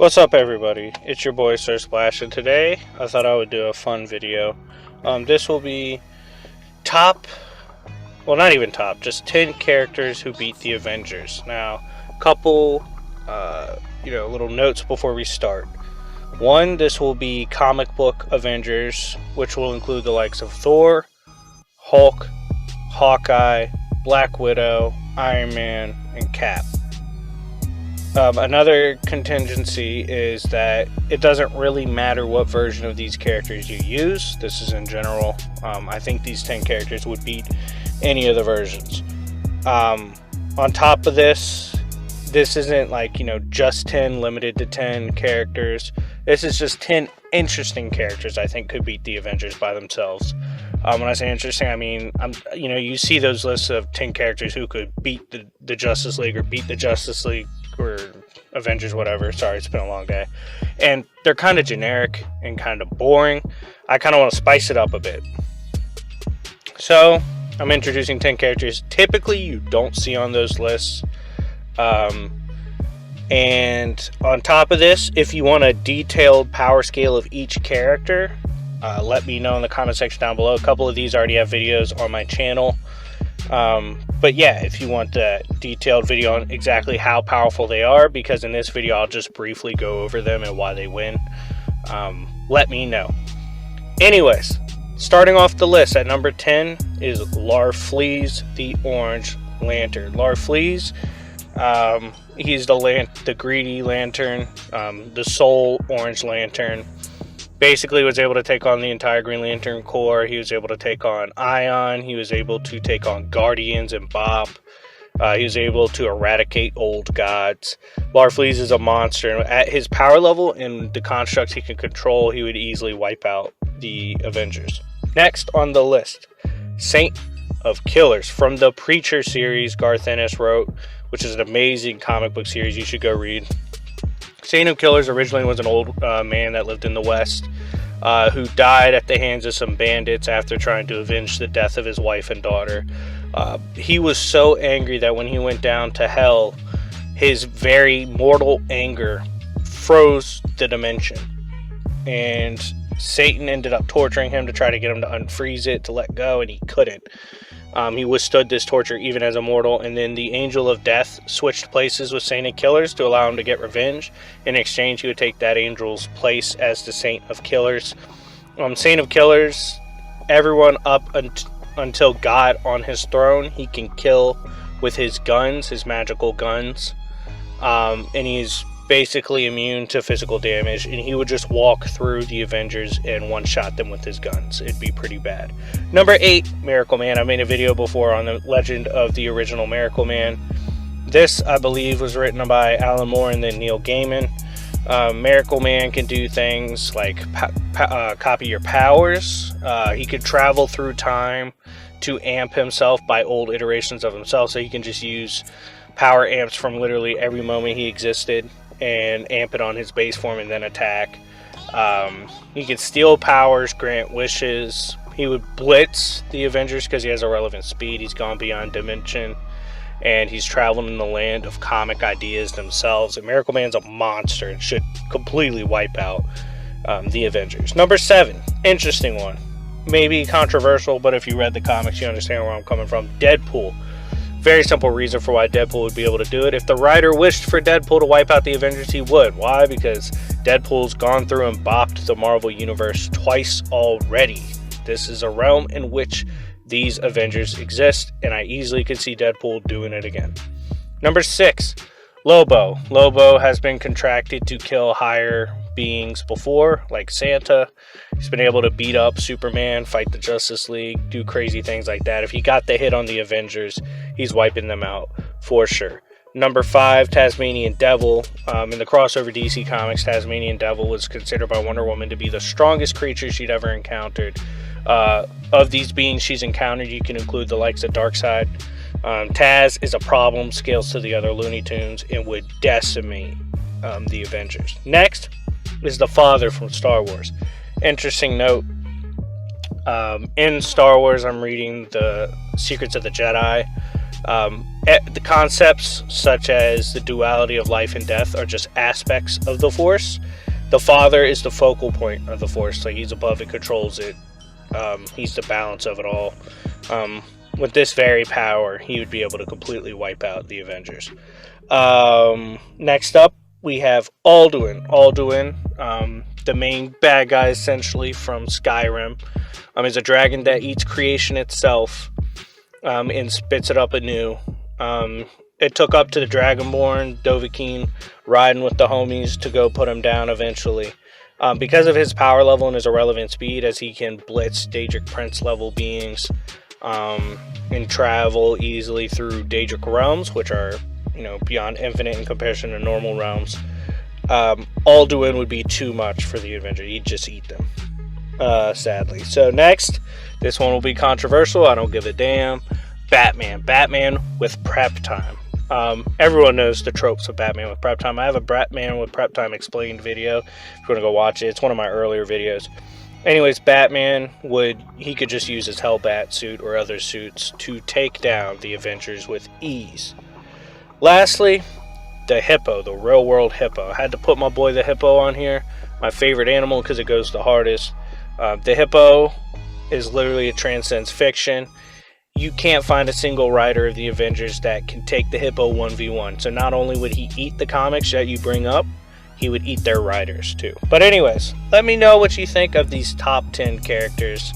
What's up, everybody? It's your boy Sir Splash, and today I thought I would do a fun video. This will be not even top, just 10 characters who beat the Avengers. Now, couple, little notes before we start. One, this will be comic book Avengers, which will include the likes of Thor, Hulk, Hawkeye, Black Widow, Iron Man, and Cap. Another contingency is that it doesn't really matter what version of these characters you use. This is in general. I think these 10 characters would beat any of the versions. On top of this isn't like, just 10, limited to 10 characters. This is just 10 interesting characters I think could beat the Avengers by themselves. When I say interesting, I mean, you see those lists of 10 characters who could beat the Justice League or beat the Justice League or Avengers, whatever. Sorry, it's been a long day. And they're kind of generic and kind of boring. I kind of want to spice it up a bit. So, I'm introducing 10 characters typically you don't see on those lists. And on top of this, if you want a detailed power scale of each character, let me know in the comment section down below. A couple of these already have videos on my channel. But yeah, if you want a detailed video on exactly how powerful they are, because in this video I'll just briefly go over them and why they win, let me know. Anyways, starting off the list at number 10 is Larfleeze, the Orange Lantern. Larfleeze, he's the greedy lantern, the sole Orange Lantern. Basically was able to take on the entire Green Lantern Corps. He was able to take on Ion. He was able to take on Guardians and Bop. He was able to eradicate old gods. Larfleeze is a monster. At his power level and the constructs he can control, he would easily wipe out the Avengers. Next on the list, Saint of Killers. From the Preacher series Garth Ennis wrote, which is an amazing comic book series you should go read. Saint of Killers originally was an old man that lived in the West who died at the hands of some bandits after trying to avenge the death of his wife and daughter. He was so angry that when he went down to hell, his very mortal anger froze the dimension. And Satan ended up torturing him to try to get him to unfreeze it, to let go, and he couldn't. He withstood this torture even as a mortal, and then the Angel of Death switched places with Saint of Killers to allow him to get revenge. In exchange, he would take that angel's place as the Saint of Killers. Saint of Killers, everyone up until God on his throne, he can kill with his guns, his magical guns, and he's basically immune to physical damage, and he would just walk through the Avengers and one-shot them with his guns. It'd be pretty bad. Number 8, Miracle Man. I made a video before on the legend of the original Miracle Man. This, I believe, was written by Alan Moore and then Neil Gaiman. Miracle Man can do things like copy your powers. He could travel through time to amp himself by old iterations of himself, so he can just use power amps from literally every moment he existed and amp it on his base form and then attack. He can steal powers, grant wishes. He would blitz the Avengers because he has irrelevant speed. He's gone beyond dimension, and he's traveled in the land of comic ideas themselves. And Miracle Man's a monster and should completely wipe out the Avengers. Number 7, interesting one. Maybe controversial, but if you read the comics, you understand where I'm coming from. Deadpool. Very simple reason for why Deadpool would be able to do it. If the writer wished for Deadpool to wipe out the Avengers, he would. Why? Because Deadpool's gone through and bopped the Marvel Universe twice already. This is a realm in which these Avengers exist, and I easily could see Deadpool doing it again. Number 6, Lobo. Lobo has been contracted to kill higher beings before, like Santa. He's been able to beat up Superman, fight the Justice League, do crazy things like that. If he got the hit on the Avengers, he's wiping them out for sure. Number 5, Tasmanian Devil. In the crossover DC Comics, Tasmanian Devil was considered by Wonder Woman to be the strongest creature she'd ever encountered. Of these beings she's encountered, you can include the likes of Darkseid. Taz is a problem, scales to the other Looney Tunes, and would decimate the Avengers. Next is the Father from Star Wars. Interesting note, in Star Wars, I'm reading the Secrets of the Jedi. The concepts such as the duality of life and death are just aspects of the Force. The Father is the focal point of the Force, like he's above it, controls it. He's the balance of it all. With this very power, he would be able to completely wipe out the Avengers. Next up, we have Alduin. Alduin, the main bad guy essentially from Skyrim, is a dragon that eats creation itself and spits it up anew. It took up to the Dragonborn, Dovahkiin, riding with the homies to go put him down eventually. Because of his power level and his irrelevant speed, as he can blitz Daedric Prince level beings and travel easily through Daedric realms, which are, beyond infinite in comparison to normal realms. Alduin would be too much for the Avenger. He'd just eat them, sadly. So next, this one will be controversial. I don't give a damn. Batman with prep time. Everyone knows the tropes of Batman with prep time. I have a Batman with prep time explained video if you want to go watch it. It's one of my earlier videos. Anyways, Batman he could just use his Hellbat suit or other suits to take down the Avengers with ease. Lastly, the hippo, the real world hippo. I had to put my boy the hippo on here, my favorite animal because it goes the hardest. The hippo is literally, it transcends fiction. You can't find a single writer of the Avengers that can take the hippo 1v1. So not only would he eat the comics that you bring up, he would eat their writers too. But anyways, let me know what you think of these top 10 characters.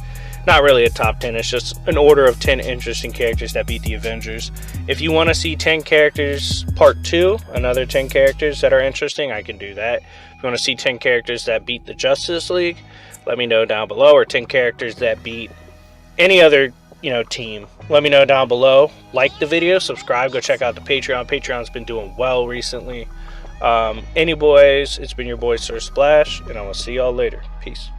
Not really a top 10, it's just an order of 10 interesting characters that beat the Avengers. If you want to see 10 characters part 2, another 10 characters that are interesting, I can do that. If you want to see 10 characters that beat the Justice League, let me know down below. Or 10 characters that beat any other team, let me know down below. Like the video, subscribe, go check out the Patreon's been doing well recently. It's been your boy Sir Splash, and I will see y'all later. Peace.